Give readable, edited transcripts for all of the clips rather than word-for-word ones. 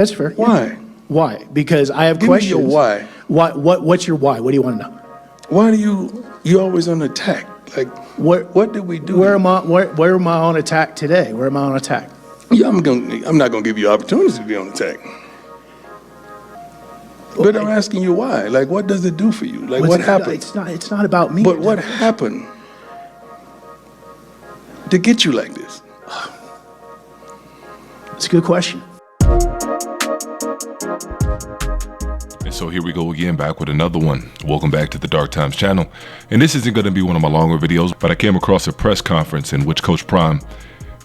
That's fair. Why? Why? Because I have Give questions. me your why. What's your why? What do you want to know? Why do you always on attack? Like, what did we do? Where am I on attack today? Where am I on attack? Yeah, I'm not gonna give you opportunities to be on attack. But I'm asking you why. Like, what does it do for you? Like, what happened? It's not about me. But what happened to get you like this? It's a good question. And so here we go again, back with another one. Welcome back to the Dark Times channel. And this isn't going to be one of my longer videos, but I came across a press conference in which Coach Prime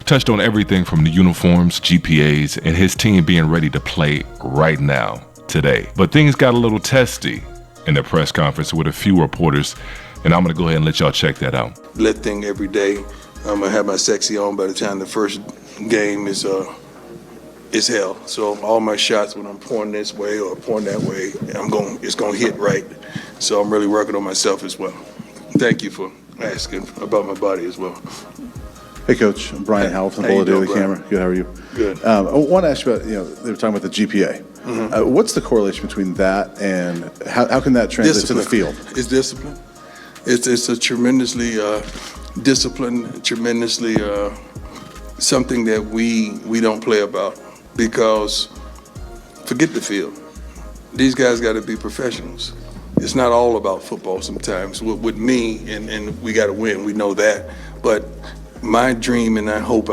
touched on everything from the uniforms, GPAs, and his team being ready to play right now, today. But things got a little testy in the press conference with a few reporters, and I'm going to go ahead and let y'all check that out. Lifting every day. I'm going to have my sexy on by the time the first game is hell. So all my shots, when I'm pouring this way or pouring that way, it's going to hit right. So I'm really working on myself as well. Thank you for asking about my body as well. Hey, Coach. I'm Brian Howell from the Bola Daily Camera. Good. How are you? Good. I want to ask you about, they were talking about the GPA. Mm-hmm. What's the correlation between that and how can that translate to the field? It's discipline. It's a tremendously disciplined, tremendously something that we don't play about, because forget the field. These guys got to be professionals. It's not all about football sometimes. With me, and we got to win, we know that. But my dream and I hope,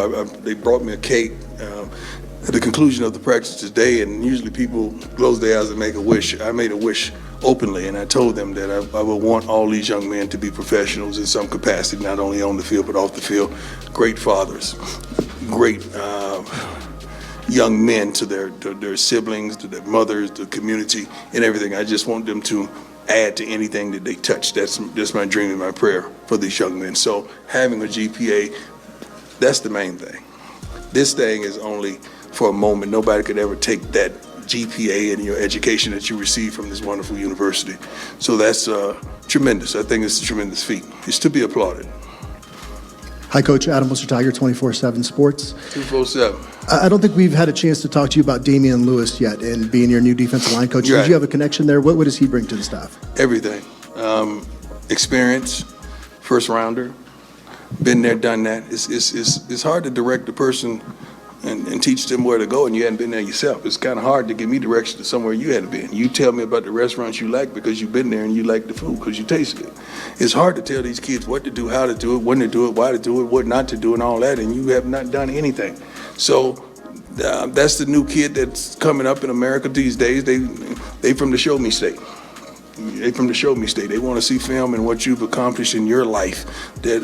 they brought me a cake at the conclusion of the practice today, and usually people close their eyes and make a wish. I made a wish openly, and I told them that I would want all these young men to be professionals in some capacity, not only on the field but off the field. Great fathers, great young men to their siblings, to their mothers, the community, and everything. I just want them to add to anything that they touch. That's my dream and my prayer for these young men. So having a GPA, that's the main thing. This thing is only for a moment. Nobody could ever take that GPA and your education that you receive from this wonderful university. So that's tremendous. I think it's a tremendous feat. It's to be applauded. Hi, Coach. Adam Tiger, 24/7 Sports. 247. I don't think we've had a chance to talk to you about Deion Lewis yet, and being your new defensive line coach. Right. Did you have a connection there? What does he bring to the staff? Everything. Experience, first rounder, been there, done that. It's hard to direct a person and teach them where to go, and you hadn't been there yourself. It's kind of hard to give me direction to somewhere you hadn't been. You tell me about the restaurants you like because you've been there and you like the food because you tasted it. It's hard to tell these kids what to do, how to do it, when to do it, why to do it, what not to do, and all that, and you have not done anything. So that's the new kid that's coming up in America these days. They from the show me state. They from the show me state. They want to see film and what you've accomplished in your life that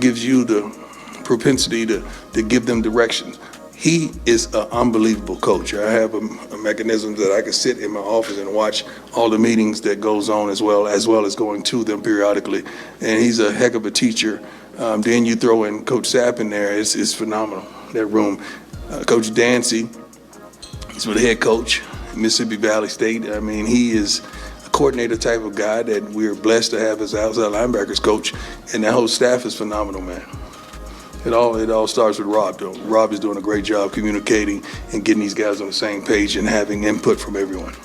gives you the propensity to give them directions. He is an unbelievable coach. I have a mechanism that I can sit in my office and watch all the meetings that goes on as well as going to them periodically. And he's a heck of a teacher. Then you throw in Coach Sapp in there. It's phenomenal, that room. Coach Dancy, he's the head coach, Mississippi Valley State. I mean, he is a coordinator type of guy that we're blessed to have as outside linebackers coach. And that whole staff is phenomenal, man. It all starts with Rob, though. Rob is doing a great job communicating and getting these guys on the same page and having input from everyone.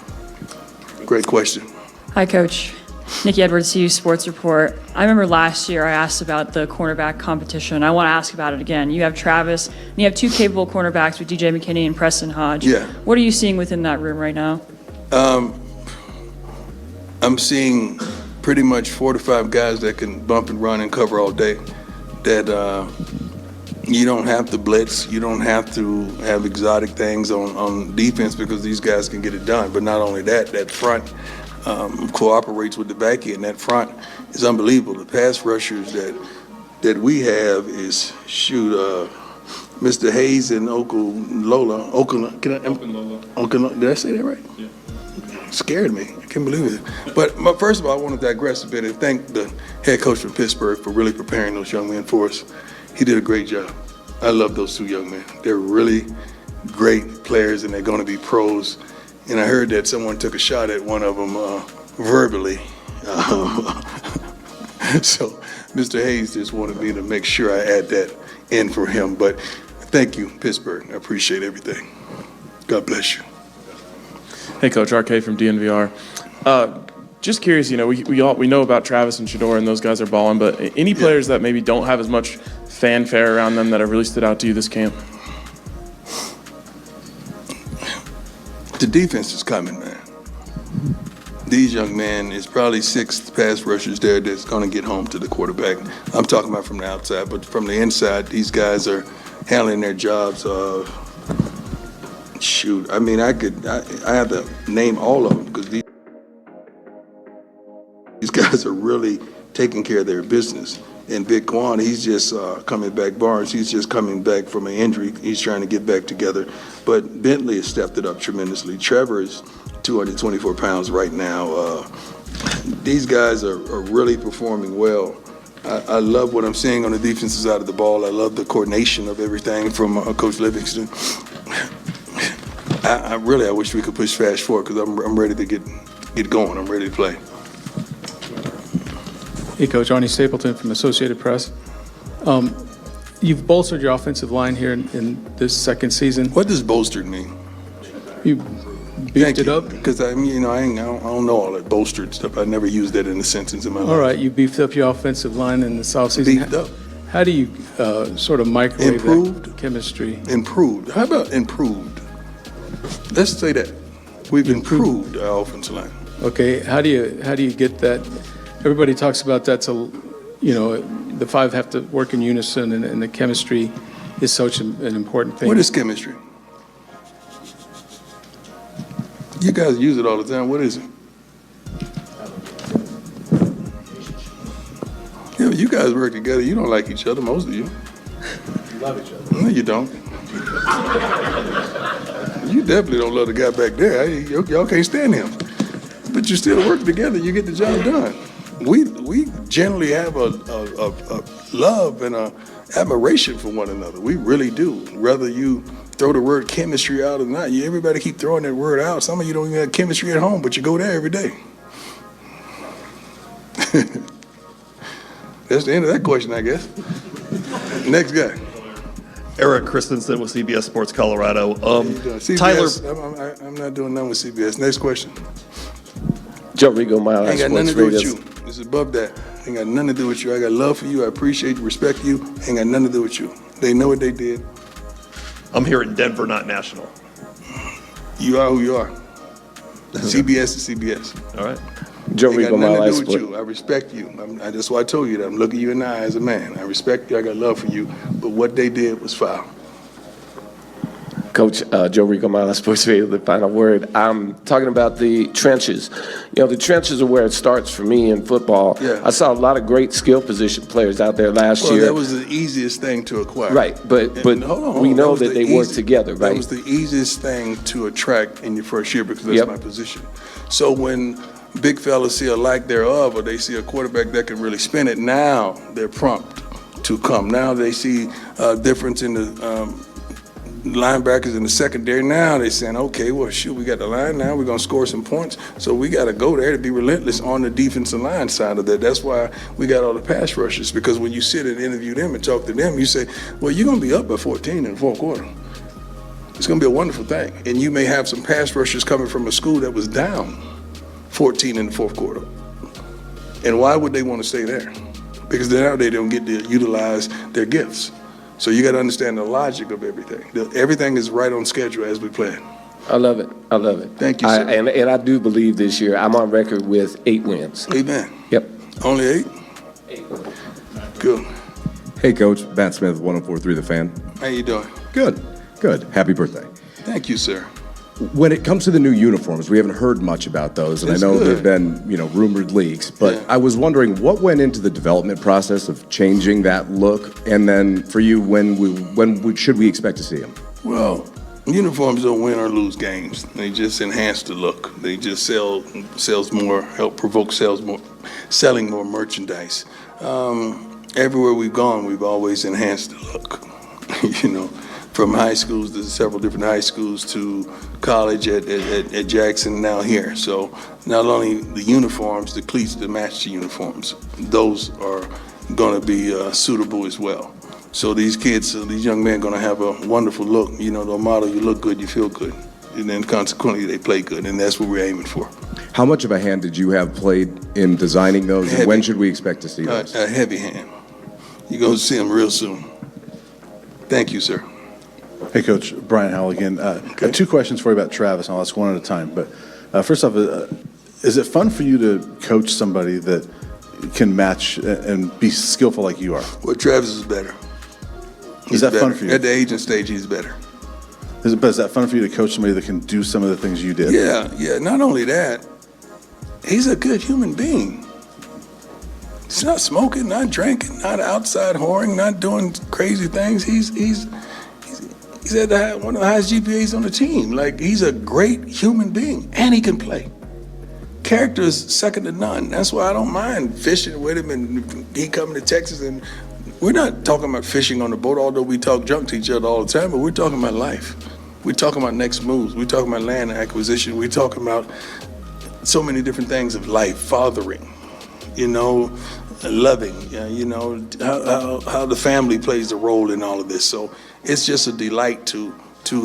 Great question. Hi, Coach. Nikki Edwards, CU Sports Report. I remember last year I asked about the cornerback competition. I want to ask about it again. You have Travis, and you have two capable cornerbacks with DJ McKinney and Preston Hodge. Yeah. What are you seeing within that room right now? I'm seeing pretty much 4 to 5 guys that can bump and run and cover all day. That you don't have to blitz, you don't have to have exotic things on defense because these guys can get it done. But not only that, that front cooperates with the back end. That front is unbelievable. The pass rushers that we have is Mr. Hayes and Okunlola. Did I say that right? Yeah. Scared me. I can't believe it. But first of all, I want to digress a bit and thank the head coach from Pittsburgh for really preparing those young men for us. He did a great job. I love those two young men. They're really great players, and they're going to be pros. And I heard that someone took a shot at one of them verbally. So Mr. Hayes just wanted me to make sure I add that in for him. But thank you, Pittsburgh. I appreciate everything. God bless you. Hey, Coach, RK from DNVR. Just curious, you know, we know about Travis and Shador, and those guys are balling, but any players that maybe don't have as much fanfare around them that have really stood out to you this camp? The defense is coming, man. These young men is probably 6 pass rushers there that's going to get home to the quarterback. I'm talking about from the outside, but from the inside, these guys are handling their jobs. Shoot, I mean, I have to name all of them because these guys are really taking care of their business. And Big Quan, he's just coming back. Barnes, he's just coming back from an injury. He's trying to get back together. But Bentley has stepped it up tremendously. Trevor is 224 pounds right now. These guys are really performing well. I love what I'm seeing on the defensive side of the ball. I love the coordination of everything from Coach Livingston. I wish we could push fast forward because I'm ready to get going. I'm ready to play. Hey, Coach, Arnie Stapleton from Associated Press. You've bolstered your offensive line here in this second season. What does bolstered mean? You beefed it up? Because I don't know all that bolstered stuff. I never used that in a sentence in my life. All right, you beefed up your offensive line in this offseason. Beefed up. How do you sort of microwave Improved? that chemistry? Improved. How about improved? Let's say that. We've improved our offensive line. Okay, how do you get that? Everybody talks about that. So, the five have to work in unison, and the chemistry is such an important thing. What is chemistry? You guys use it all the time. What is it? Yeah, you guys work together. You don't like each other, most of you. You love each other. No, you don't. You definitely don't love the guy back there. Y'all can't stand him. But you still work together. You get the job done. We generally have a love and a admiration for one another. We really do. Whether you throw the word chemistry out or not, everybody keep throwing that word out. Some of you don't even have chemistry at home, but you go there every day. That's the end of that question, I guess. Next guy. Eric Christensen with CBS Sports Colorado. CBS, Tyler, I'm not doing nothing with CBS. Next question. Joe Rigo, Mile Ain't got High nothing Sports to do with Radio. you. It's above that. Ain't got nothing to do with you. I got love for you. I appreciate you, respect you. Ain't got nothing to do with you. They know what they did. I'm here in Denver, not national. You are who you are. CBS is CBS. All right. Joe Ain't got Rigo, Mile nothing High to do with Sports. you. I respect you. That's why I told you that. I'm looking you in the eye as a man. I respect you. I got love for you. But what they did was foul. Coach Joe Rico, Mile High Sports Radio, the final word. I'm talking about the trenches. The trenches are where it starts for me in football. Yeah. I saw a lot of great skill position players out there last year. That was the easiest thing to acquire. Right, but Hold on. we know was that the they work together, right? That was the easiest thing to attract in your first year because that's my position. So when big fellas see a lack thereof or they see a quarterback that can really spin it, now they're prompt to come. Now they see a difference in the linebackers in the secondary. Now they're saying, okay, well, shoot, we got the line now. We're going to score some points. So we got to go there to be relentless on the defensive line side of that. That's why we got all the pass rushers, because when you sit and interview them and talk to them, you say, well, you're going to be up by 14 in the fourth quarter. It's going to be a wonderful thing. And you may have some pass rushers coming from a school that was down 14 in the fourth quarter. And why would they want to stay there? Because now they don't get to utilize their gifts. So you got to understand the logic of everything. Everything is right on schedule as we plan. I love it. I love it. Thank you, sir. And I do believe this year I'm on record with 8 wins. Amen. Yep. Only 8? 8. Good. Hey, Coach. Matt Smith, 104.3 The Fan. How you doing? Good. Good. Happy birthday. Thank you, sir. When it comes to the new uniforms, we haven't heard much about those, and It's I know good. there have been, rumored leaks, but Yeah. I was wondering what went into the development process of changing that look, and then for you, when should we expect to see them? Well, uniforms don't win or lose games. They just enhance the look. They just sells more, help provoke sales more, selling more merchandise. Everywhere we've gone, we've always enhanced the look. From high schools to several different high schools to college at Jackson, now here. So not only the uniforms, the cleats that match the uniforms, those are going to be suitable as well. So these kids, these young men are going to have a wonderful look. The motto, you look good, you feel good. and then consequently they play good, and that's what we're aiming for. How much of a hand did you have played in designing those, and when should we expect to see those? A heavy hand. You're going to see them real soon. Thank you, sir. Hey, Coach, Brian Howell again. Two questions for you about Travis, and I'll ask one at a time. But first off, is it fun for you to coach somebody that can match and be skillful like you are? Well, Travis is better. Is that fun for you? At the age and stage, he's better. But is that fun for you to coach somebody that can do some of the things you did? Yeah. Not only that, he's a good human being. He's not smoking, not drinking, not outside whoring, not doing crazy things. He's at one of the highest GPAs on the team. Like, he's a great human being, and he can play. Character is second to none. That's why I don't mind fishing with him, and he coming to Texas. And we're not talking about fishing on the boat, although we talk junk to each other all the time, but we're talking about life. We're talking about next moves. We're talking about land acquisition. We're talking about so many different things of life, fathering, loving, how the family plays a role in all of this. So it's just a delight to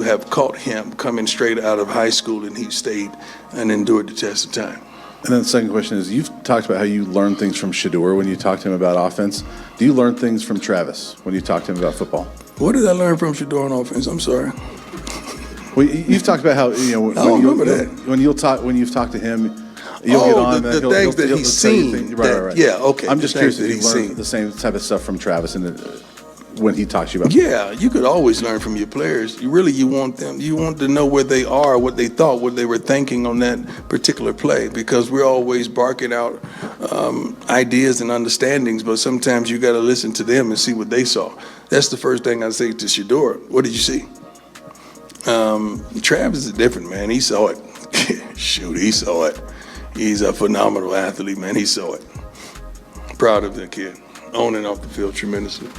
have caught him coming straight out of high school, and he stayed and endured the test of time. And then the second question is, you've talked about how you learn things from Shedeur when you talk to him about offense. Do you learn things from Travis when you talk to him about football? What did I learn from Shedeur on offense? I'm sorry. Well, you've talked about how when you've talked to him, you'll get on the things that he's seen. Right. Yeah, okay. I'm just curious if you learned seen the same type of stuff from Travis when he talks to you about. Yeah, you could always learn from your players. You want to know where they are, what they thought, what they were thinking on that particular play, because we're always barking out ideas and understandings, but sometimes you got to listen to them and see what they saw. That's the first thing I say to Shedeur. What did you see? Travis is different, man. He saw it. Shoot, he saw it. He's a phenomenal athlete, man. He saw it. Proud of the kid. On and off the field tremendously.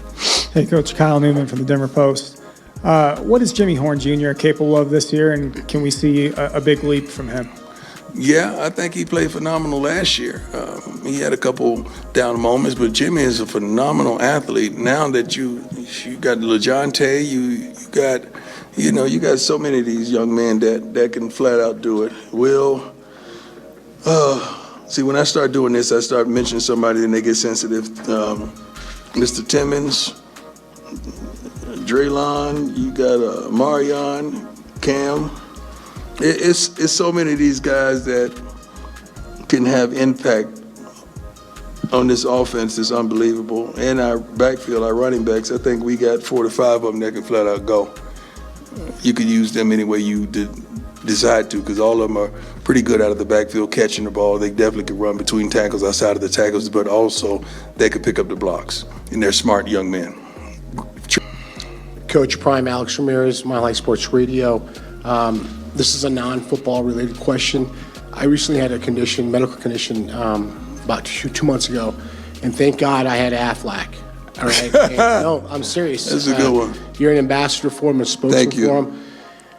Hey, Coach, Kyle Newman from the Denver Post. What is Jimmy Horn Jr. capable of this year, and can we see a big leap from him? Yeah, I think he played phenomenal last year. He had a couple down moments, but Jimmy is a phenomenal athlete. Now that you got LeJounte, you got so many of these young men that can flat out do it. See, when I start doing this, I start mentioning somebody and they get sensitive. Mr. Timmons, Draylon, you got Marion, Cam. It's so many of these guys that can have impact on this offense. It's unbelievable. And our backfield, our running backs, I think we got 4 to 5 of them that can flat out go. You could use them any way you decide to, because all of them are pretty good out of the backfield catching the ball. They definitely could run between tackles, outside of the tackles, but also they could pick up the blocks. And they're smart young men. Coach Prime, Alex Ramirez, Mile High Sports Radio. This is a non-football related question. I recently had a medical condition, about 2 months ago, and thank God I had Aflac. All right. And, no, I'm serious. That's a good one. You're an ambassador for him, a spokesman for him.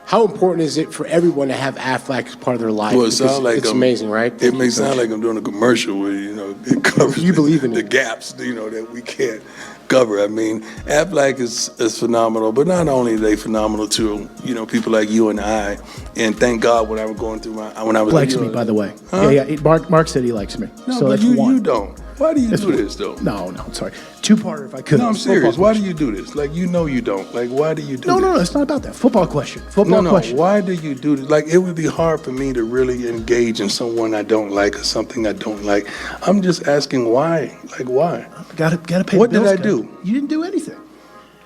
How important is it for everyone to have Aflac as part of their life? Well, it sounds like it's amazing, right? It may sound like I'm doing a commercial where, it covers you believe in the gaps, that we can't cover. I mean, Aflac is phenomenal, but not only are they phenomenal to, people like you and I, and thank God when I was going through when I was likes me, by the way. Huh? Yeah. Mark said he likes me. No, so but that's you one. don't. Why do you do this, though? No, I'm sorry. Two-parter, if I could. No, I'm serious. Why do you do this? Like, you don't. Like, why do you do this? No, it's not about that. Football question. Football question. Why do you do this? Like, it would be hard for me to really engage in someone I don't like or something I don't like. I'm just asking why. Like, why? Gotta pay What the bills, did I do? You didn't do anything.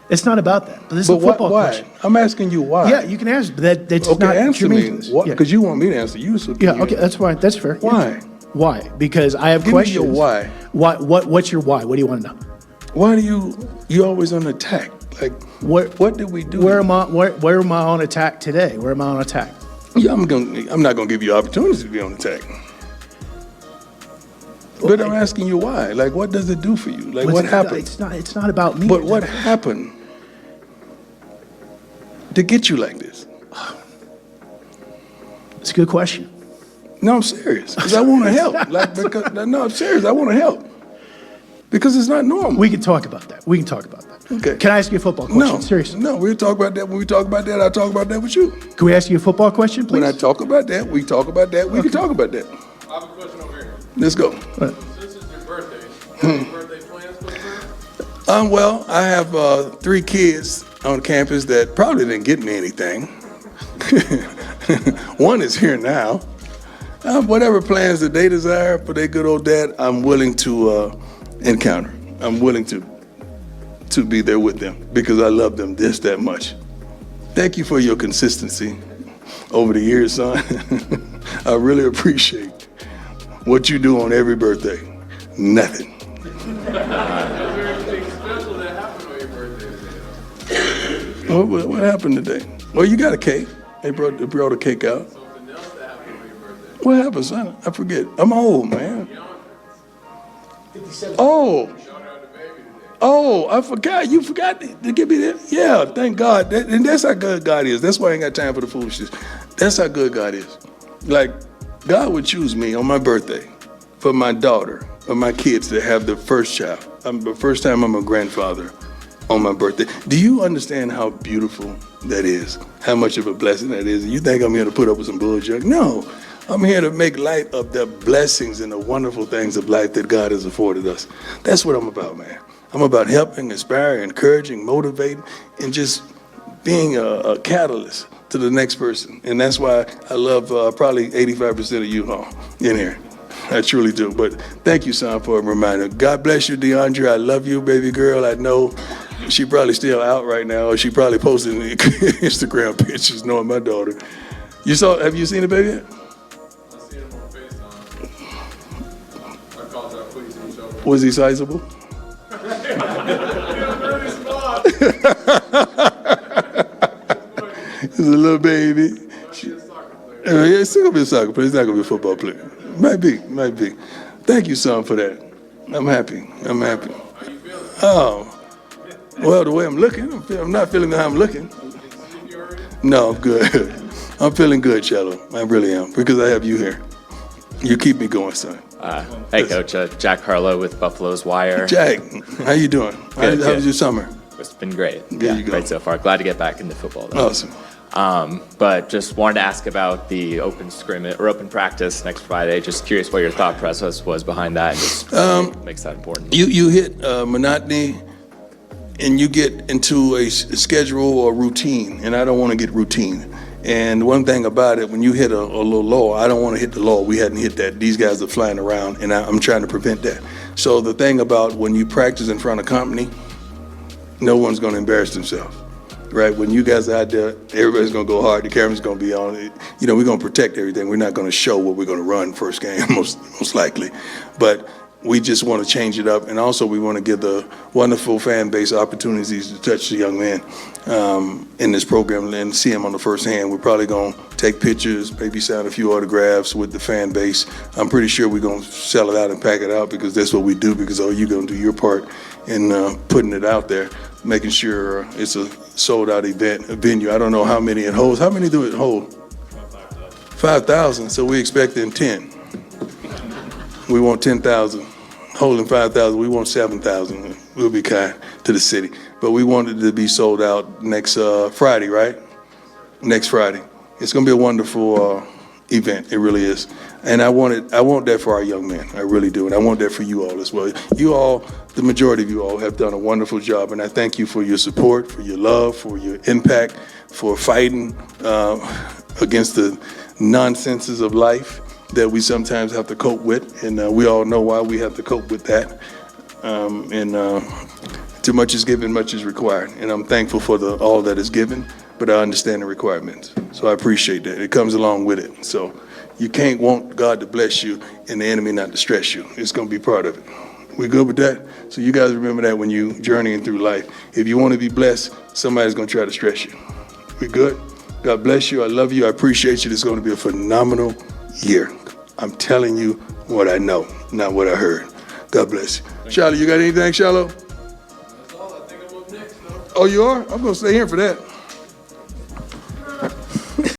It's not about that. But this is a football question. I'm asking you why. Yeah, you can answer, but that's okay, not answer germane me. to this. What? Because you want me to answer you. So okay, that's fine. That's fair. Why? Yeah. Why? Because I have Give questions. me your why. What's your why? What do you want to know? Why do you always on attack? Like, what did we do? Where am I on attack today? Where am I on attack? Yeah, I'm not gonna give you opportunities to be on attack. But I'm asking you why. Like, what does it do for you? Like, what happened? It's not about me. But what happened to get you like this? It's a good question. No, I'm serious. Because I want to help. No, I'm serious. I want to help. Because it's not normal. We can talk about that. We can talk about that. Okay. Can I ask you a football question? No, Seriously. no, we'll talk about that. When we talk about that, I'll talk about that with you. Can we ask you a football question, please? When I talk about that, we talk about that. We can talk about that. I have a question over here. Let's go. Since it's your birthday, any birthday plans for the birthday? Well, I have 3 kids on campus that probably didn't get me anything. One is here now. Whatever plans that they desire for their good old dad, I'm willing to encounter. I'm willing to be there with them because I love them just that much. Thank you for your consistency over the years, son. I really appreciate what you do on every birthday. Nothing. What happened today? Well, you got a cake. They brought a cake out. Something else that happened on your birthday. What happened, son? I forget. I'm old, man. 57. Oh, I forgot. You forgot to give me that? Yeah, thank God. And that's how good God is. That's why I ain't got time for the foolishness. That's how good God is. Like, God would choose me on my birthday for my daughter or my kids to have their first child. The first time I'm a grandfather on my birthday. Do you understand how beautiful that is? How much of a blessing that is? You think I'm here to put up with some bullshit? No. I'm here to make light of the blessings and the wonderful things of life that God has afforded us. That's what I'm about, man. I'm about helping, inspiring, encouraging, motivating, and just being a catalyst to the next person. And that's why I love probably 85% of you all in here. I truly do. But thank you, son, for a reminder. God bless you, DeAndre. I love you, baby girl. I know she probably still out right now, or she probably posting Instagram pictures knowing my daughter. Have you seen the baby yet? I seen him on FaceTime. I called that please and show. Was he sizable? Really small. He's a little baby. Yeah, he's still gonna be a soccer player. He's not gonna be a football player. Might be. Thank you, son, for that. I'm happy. How you feeling? Oh, well, the way I'm looking, I'm not feeling how I'm looking. No, I'm good. I'm feeling good, Shallow. I really am, because I have you here. You keep me going, son. Hey, Coach. Jack Harlow with Buffalo's Wire. Jack, how you doing? How was your summer? It's been great. There you go. Great so far. Glad to get back into football, though. Awesome. But just wanted to ask about the open scrimmage or open practice next Friday. Just curious what your thought process was behind that, and just makes that important. You hit monotony, and you get into a schedule or routine, and I don't want to get routine. And one thing about it, when you hit a little low, I don't want to hit the low. We hadn't hit that. These guys are flying around, and I'm trying to prevent that. So the thing about when you practice in front of company, no one's going to embarrass themselves. Right, when you guys are out there, everybody's gonna go hard. The camera's gonna be on. You know, we're gonna protect everything. We're not gonna show what we're gonna run first game, most likely. But we just want to change it up, and also we want to give the wonderful fan base opportunities to touch the young man in this program and see him on the first hand. We're probably gonna take pictures, maybe sign a few autographs with the fan base. I'm pretty sure we're gonna sell it out and pack it out because that's what we do. Because you're gonna do your part in putting it out there, making sure it's a sold-out event, a venue. I don't know how many it holds. How many do it hold? 5,000. So we expecting 10. We want 10,000. Holding 5,000. We want 7,000. We'll be kind to the city. But we want it to be sold out next Friday, right? Next Friday. It's going to be a wonderful event. It really is. And I want that for our young men. I really do. And I want that for you all as well. You all, the majority of you all, have done a wonderful job. And I thank you for your support, for your love, for your impact, for fighting against the nonsenses of life that we sometimes have to cope with. And we all know why we have to cope with that. Too much is given, much is required. And I'm thankful for all that is given, but I understand the requirements. So I appreciate that. It comes along with it. So you can't want God to bless you and the enemy not to stress you. It's going to be part of it. We good with that? So you guys remember that when you journeying through life. If you want to be blessed, somebody's going to try to stress you. We good? God bless you. I love you. I appreciate you. It's going to be a phenomenal year. I'm telling you what I know, not what I heard. God bless you. Shallow, you got anything, Shallow? That's all. I think I'm up next, though. Oh, you are? I'm going to stay here for that.